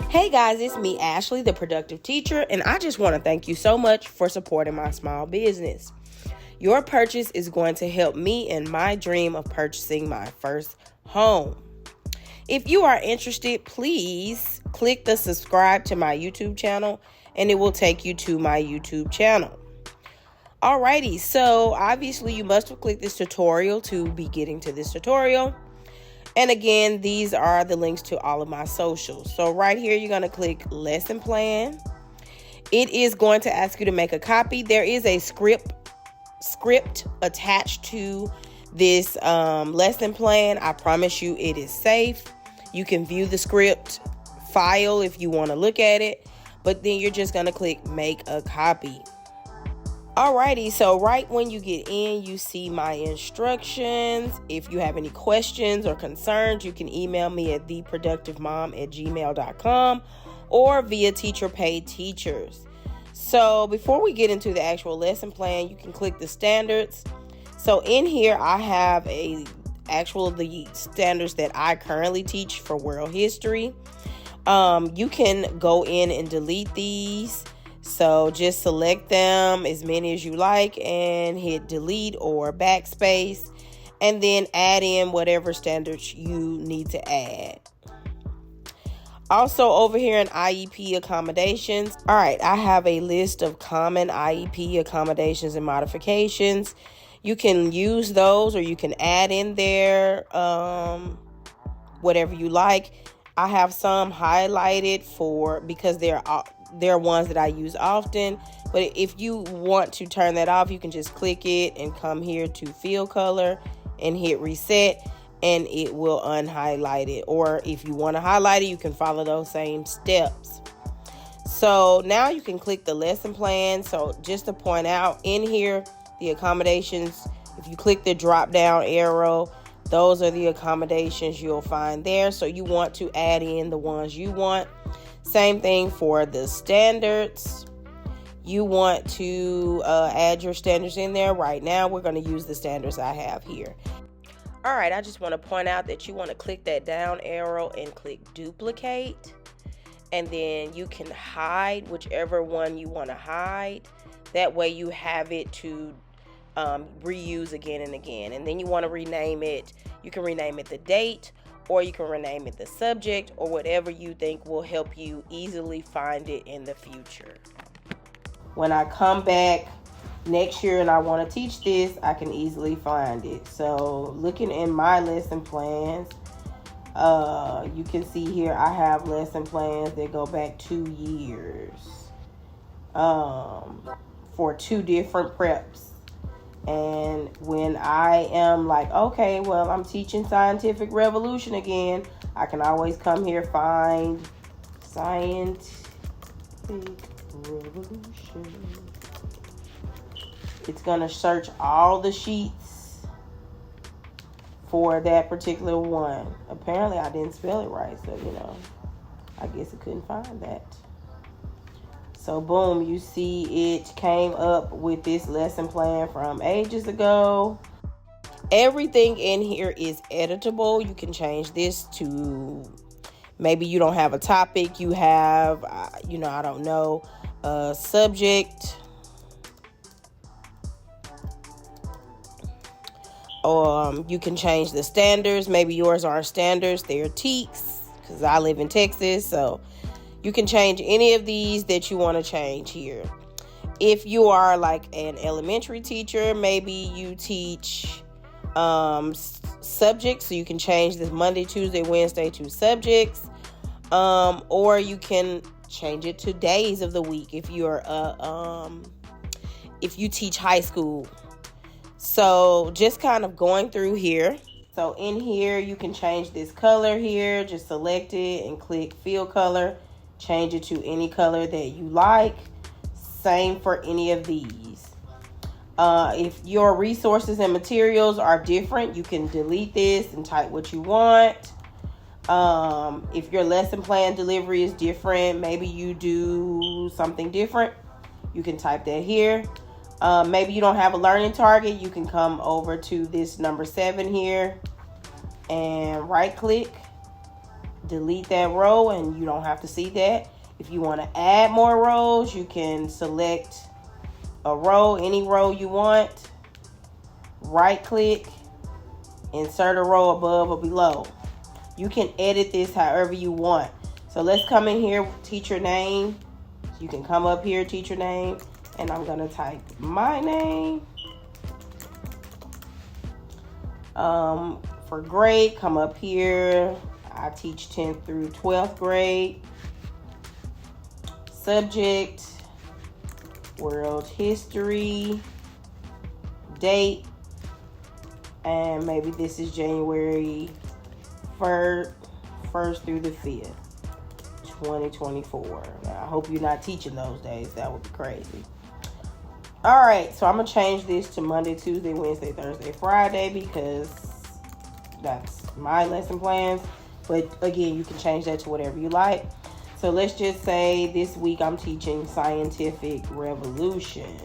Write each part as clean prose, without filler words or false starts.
Hey guys, it's me, Ashley, the productive teacher, and I just want to thank you so much for supporting my small business. Your purchase is going to help me in my dream of purchasing my first home. If you are interested, please click the subscribe to my YouTube channel, and it will take you to my YouTube channel. Alrighty, so obviously you must have clicked this tutorial to be getting to this tutorial. And again, these are the links to all of my socials. So right here, you're going to click lesson plan. It is going to ask you to make a copy. There is a script attached to this lesson plan. I promise you it is safe. You can view the script file if you want to look at it, but then you're just going to click make a copy. Alrighty, so right when you get in, you see my instructions. If you have any questions or concerns, you can email me at theproductivemom@gmail.com or via Teacher Paid Teachers. So before we get into the actual lesson plan, you can click the standards. So in here, I have the standards that I currently teach for world history. You can go in and delete these. So just select them, as many as you like, and hit delete or backspace, and then add in whatever standards you need to add. Also over here in IEP accommodations, all right, I have a list of common IEP accommodations and modifications. You can use those or you can add in there whatever you like. I have some highlighted because they're ones that I use often, but if you want to turn that off, you can just click it and come here to fill color and hit reset, and it will unhighlight it. Or if you want to highlight it, you can follow those same steps. So now you can click the lesson plan. So just to point out, in here, the accommodations, if you click the drop down arrow, those are the accommodations you'll find there. So you want to add in the ones you want. Same thing for the standards. You want to add your standards in there. Right now, we're going to use the standards I have here. All right, I just want to point out that you want to click that down arrow and click duplicate. And then you can hide whichever one you want to hide. That way you have it to reuse again and again. And then you want to rename it. You can rename it the date, or you can rename it the subject, or whatever you think will help you easily find it in the future. When I come back next year and I want to teach this, I can easily find it. So looking in my lesson plans, you can see here I have lesson plans that go back 2 years for 2 different preps. And when I am like, okay, well, I'm teaching scientific revolution again, I can always come here, find scientific revolution. It's going to search all the sheets for that particular one. Apparently, I didn't spell it right, so, I guess it couldn't find that. So boom, you see it came up with this lesson plan from ages ago. Everything in here is editable. You can change this to, maybe you don't have a topic, you have, I don't know, a subject. Or you can change the standards. Maybe yours aren't standards, they're TEKS, because I live in Texas, so you can change any of these that you want to change here. If you are like an elementary teacher, maybe you teach subjects, so you can change this Monday, Tuesday, Wednesday to subjects. Or you can change it to days of the week if you're if you teach high school. So just kind of going through here. So in here, you can change this color here. Just select it and click fill color. Change it to any color that you like. Same for any of these. If your resources and materials are different, you can delete this and type what you want. If your lesson plan delivery is different, maybe you do something different, you can type that here. Maybe you don't have a learning target, you can come over to this number 7 here and right click delete that row and you don't have to see that. If you want to add more rows, you can select a row, any row you want, right click, insert a row above or below. You can edit this however you want. So let's come in here, teacher name. You can come up here, teacher name, and I'm gonna type my name. For grade, come up here. I teach 10th through 12th grade. Subject, world history, date, and maybe this is January 1st through the 5th, 2024. Now, I hope you're not teaching those days. That would be crazy. All right, so I'm going to change this to Monday, Tuesday, Wednesday, Thursday, Friday because that's my lesson plans. But again, you can change that to whatever you like. So let's just say this week I'm teaching scientific revolution.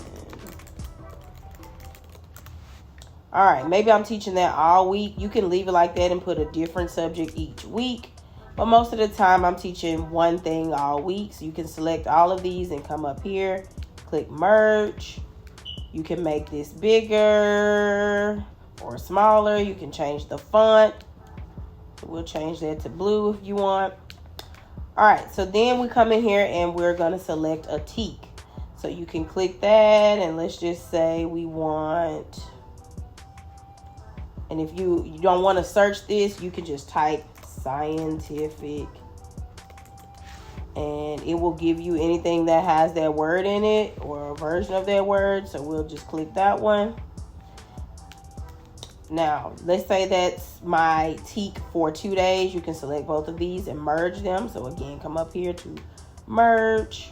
All right, maybe I'm teaching that all week. You can leave it like that and put a different subject each week. But most of the time I'm teaching one thing all week. So you can select all of these and come up here, click merge. You can make this bigger or smaller. You can change the font. We'll change that to blue if you want. All right, so then we come in here and we're going to select a teak. So you can click that and let's just say we want, and if you don't want to search this, you can just type scientific and it will give you anything that has that word in it or a version of that word. So we'll just click that one. Now, let's say that's my teak for 2 days. You can select both of these and merge them. So again, come up here to merge.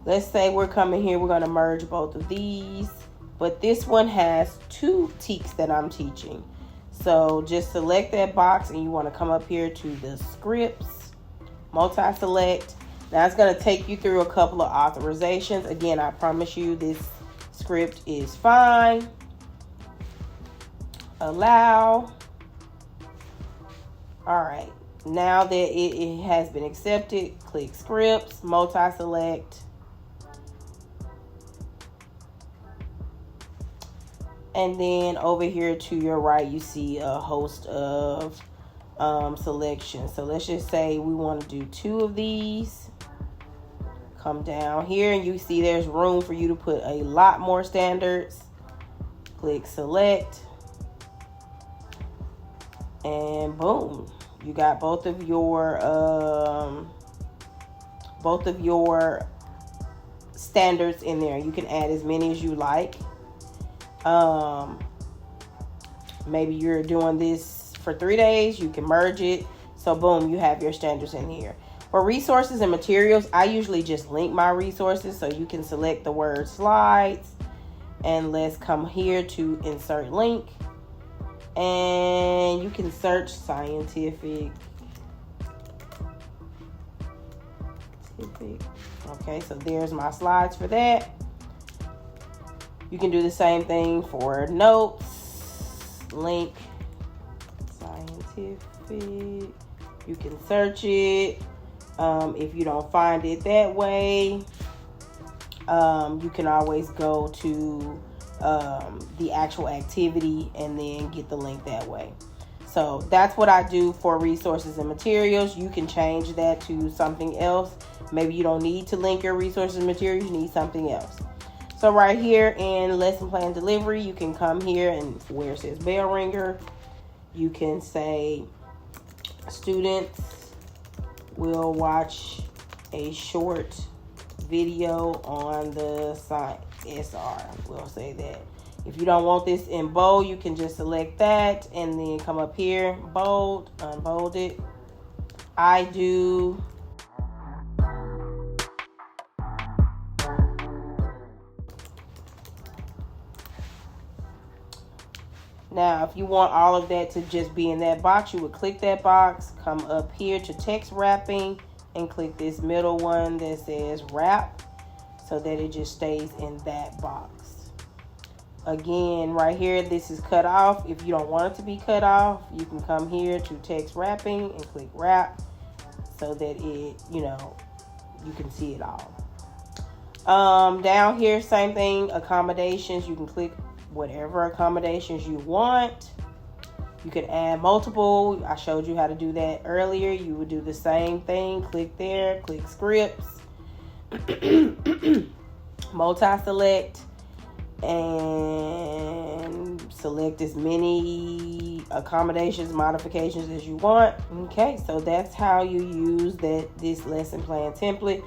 Let's say we're coming here. We're going to merge both of these. But this one has 2 teaks that I'm teaching. So just select that box and you want to come up here to the scripts, multi-select. Now it's going to take you through a couple of authorizations. Again, I promise you this script is fine. Allow. All right, now that it has been accepted, click scripts, multi-select, and then over here to your right you see a host of selections. So let's just say we want to do 2 of these. Come down here and you see there's room for you to put a lot more standards. Click select. And boom, you got both of your standards in there. You can add as many as you like. Maybe you're doing this for 3 days, you can merge it. So boom, you have your standards in here. For resources and materials, I usually just link my resources. So you can select the word slides and let's come here to insert link. And you can search scientific. Okay, so there's my slides for that. You can do the same thing for notes. Link scientific. You can search it. If you don't find it that way, you can always go to the actual activity and then get the link that way. So that's what I do for resources and materials. You can change that to something else. Maybe you don't need to link your resources and materials, you need something else. So right here in lesson plan delivery, you can come here and where it says bell ringer, you can say students will watch a short video on the site. SR, we'll say that. If you don't want this in bold, you can just select that and then come up here, bold, unbold it. I do. Now, if you want all of that to just be in that box, you would click that box, come up here to text wrapping and click this middle one that says wrap so that it just stays in that box. Again, right here, this is cut off. If you don't want it to be cut off, you can come here to text wrapping and click wrap so that it, you can see it all. Down here, same thing, accommodations. You can click whatever accommodations you want. You can add multiple. I showed you how to do that earlier. You would do the same thing. Click there, click scripts, multi-select, and select as many accommodations, modifications as you want. Okay, so that's how you use this lesson plan template.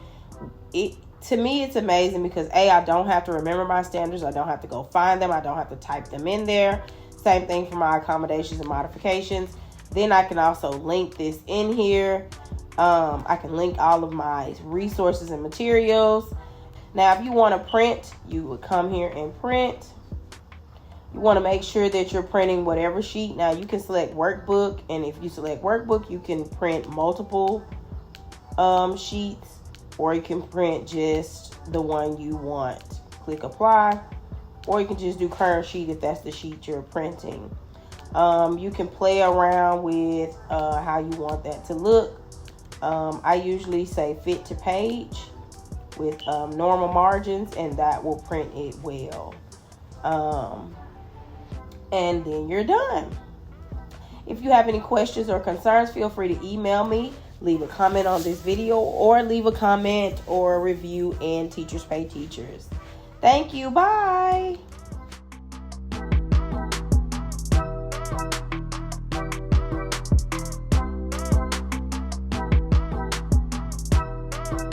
To me, it's amazing because I don't have to remember my standards. I don't have to go find them. I don't have to type them in there. Same thing for my accommodations and modifications. Then I can also link this in here. I can link all of my resources and materials. Now, if you want to print, you would come here and print. You want to make sure that you're printing whatever sheet. Now, you can select workbook, and if you select workbook, you can print multiple sheets, or you can print just the one you want. Click apply, or you can just do current sheet if that's the sheet you're printing. You can play around with how you want that to look. I usually say fit to page with normal margins, and that will print it well. And then you're done. If you have any questions or concerns, feel free to email me, leave a comment on this video, or leave a comment or a review in Teachers Pay Teachers. Thank you. Bye.